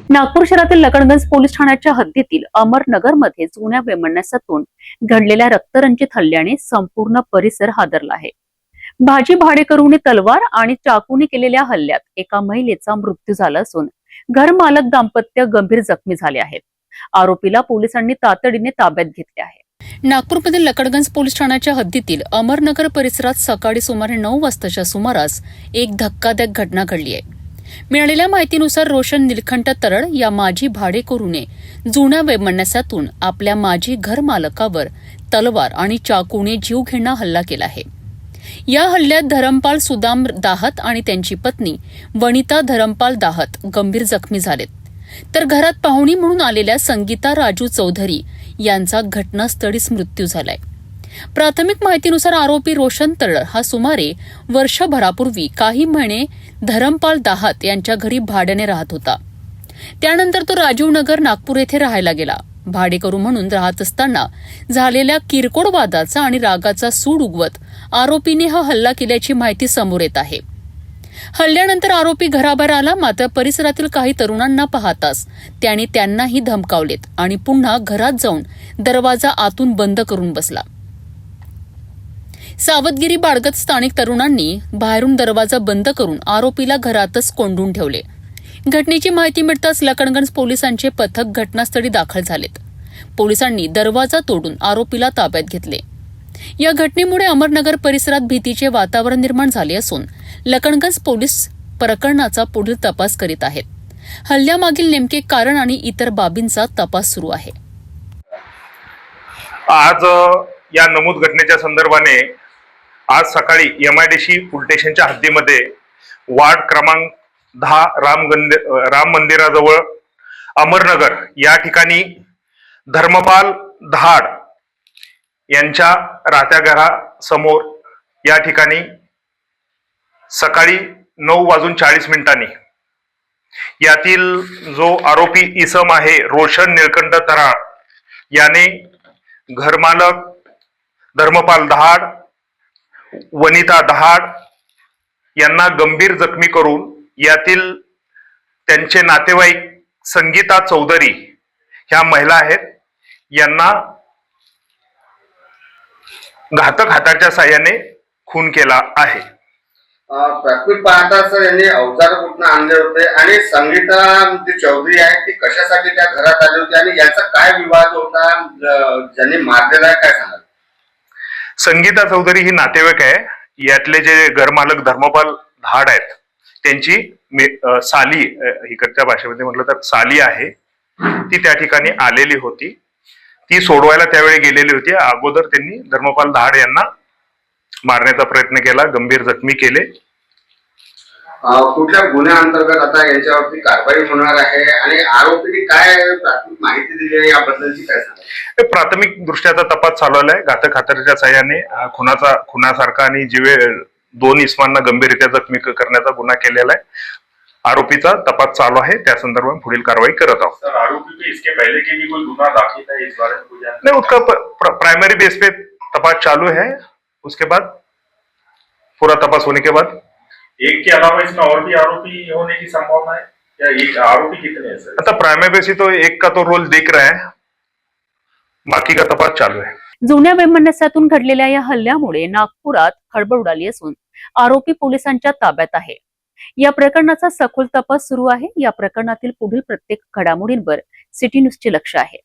नागपूर शहरातील लकडगंज पोलीस ठाण्याच्या हद्दीतील अमरनगरमध्ये जुन्या वैमनस्यातून घडलेल्या रक्तरंजित हल्ल्याने संपूर्ण परिसर हादरला आहे। भाजी भाडेकरूने तलवार आणि चाकूने केलेल्या हल्ल्यात एका महिलेचा मृत्यू झाला असून घर मालक दाम्पत्य गंभीर जखमी झाले आहेत। आरोपीला पोलिसांनी तातडीने ताब्यात घेतले आहे। नागपूरमधील लकडगंज पोलीस ठाण्याच्या हद्दीतील अमरनगर परिसरात सकाळी सुमारे 9 वाजताच्या सुमारास एक धक्कादायक घटना घडली आहे। मिळालेल्या माहितीनुसार रोशन निलखंठ तरड या माजी भाडेकरूने जुन्या वैमनस्यातून आपल्या माजी घर मालकावर तलवार आणि चाकूने जीवघेणा हल्ला केला आहे। या हल्ल्यात धरमपाल सुदाम दाहत आणि त्यांची पत्नी वनिता धरमपाल दाहत गंभीर जखमी झालेत, तर घरात पाहुणी म्हणून आलेल्या संगीता राजू चौधरी यांचा घटनास्थळीच मृत्यू झालाय। प्राथमिक माहितीनुसार आरोपी रोशन तरड हा सुमारे वर्षभरापूर्वी काही महिने धरमपाल दाहत यांच्या घरी भाड्याने राहत होता। त्यानंतर तो राजीवनगर नागपूर येथे राहायला गेला। भाडेकरू म्हणून राहत असताना झालेल्या किरकोळ वादाचा आणि रागाचा सूड उगवत आरोपीने हा हल्ला केल्याची माहिती समोर येत आहे। हल्ल्यानंतर आरोपी घराबाहेर आला, मात्र परिसरातील काही तरुणांना पाहताच त्याने त्यांनाही धमकावलेत आणि पुन्हा घरात जाऊन दरवाजा आतून बंद करून बसला। सावधगिरी बाळगत स्थानिक तरुणांनी बाहेरून दरवाजा बंद करून आरोपीला घरातच कोंडून ठेवले। घटनेची माहिती मिळताच लकडगंज पोलिसांचे पथक घटनास्थळी दाखल झालेत। पोलिसांनी दरवाजा तोडून आरोपीला ताब्यात घेतले। या घटनेमुळे अमरनगर परिसरात भीतीचे वातावरण निर्माण झाले असून लकडगंज पोलीस प्रकरणाचा पुढील तपास करीत आहेत। हल्ल्यामागील नेमके कारण आणि इतर बाबींचा तपास सुरू आहे। आज या नमूद घटनेच्या संदर्भाने आज सकाळी MIDC पोलीस स्टेशनच्या हद्दीमध्ये वार्ड क्रमांक 10 राम मंदिराजवळ अमरनगर या ठिकाणी धर्मपाल दहाड यांच्या राहत्या घरासमोर या ठिकाणी सकाळी 9:40 यातील जो आरोपी इसम आहे रोशन निळकंठ तराळ याने घरमालक धर्मपाल दहाड, वनिता दहाड यांना गंभीर जखमी करून यातील त्यांचे नातेवाईक संगीता चौधरी ह्या महिला आहेत यांना घातक हाताच्या साह्याने खून केला आहे। प्राथमिक पाहता सर यांनी अवजार कुठून आणले होते आणि संगीता जी चौधरी आहे ती कशासाठी त्या घरात आली होती आणि याचा काय विवाद होता, ज्यांनी मारलेला आहे काय सांगाल? संगीता चौधरी ही नातेवाईक आहे। यातले जे घरमालक धर्मपाल दहाड आहेत त्यांची साली, इकडच्या भाषेमध्ये म्हटलं तर साली आहे, ती त्या ठिकाणी आलेली होती। ती सोडवायला त्यावेळी गेलेली होती। अगोदर त्यांनी धर्मपाल दहाड यांना मारण्याचा प्रयत्न केला, गंभीर जखमी केले। कुठल्या गुन्ह्याअंतर्गत आता यांच्यावरती कारवाई होणार आहे आणि आरोपीने काय प्राथमिक माहिती दिली आहे याबद्दलची काय सांगा? प्राथमिक दृष्ट्याचा तपास चालवला आहे। घातक हाताच्या साह्याने खुनासारखा आणि जीवे 2 इसमांना गंभीररित्या जखमी करण्याचा गुन्हा केलेला आहे। आरोपीचा तपास चालू आहे, त्या संदर्भात पुढील कारवाई करत आहोत। सर, आरोपी पे इसके पहले के भी कोई गुना दाखिल है इस बारे में कुछ नहीं, उसका प्राइमरी बेस पे तपास चालू है। उसके बाद पूरा तपास होने के बाद एक के अलावा इसमें और भी आरोपी होने की संभावना है या एक आरोपी कितने हैं सर? आता प्राइमरी बेस तो एक का तो रोल दिख रहा है, बाकी का तपास चालू है। जुन्या वैमनस्यातून घडलेल्या या हल्ल्यामुळे नागपुरात खळबळ उडाली असून आरोपी पोलिसांच्या ताब्यात आहे। या प्रकरणाचा सखोल तपास सुरू आहे। या प्रकरणातील पुढील प्रत्येक घडामोडींवर सिटी न्यूजचे लक्ष आहे।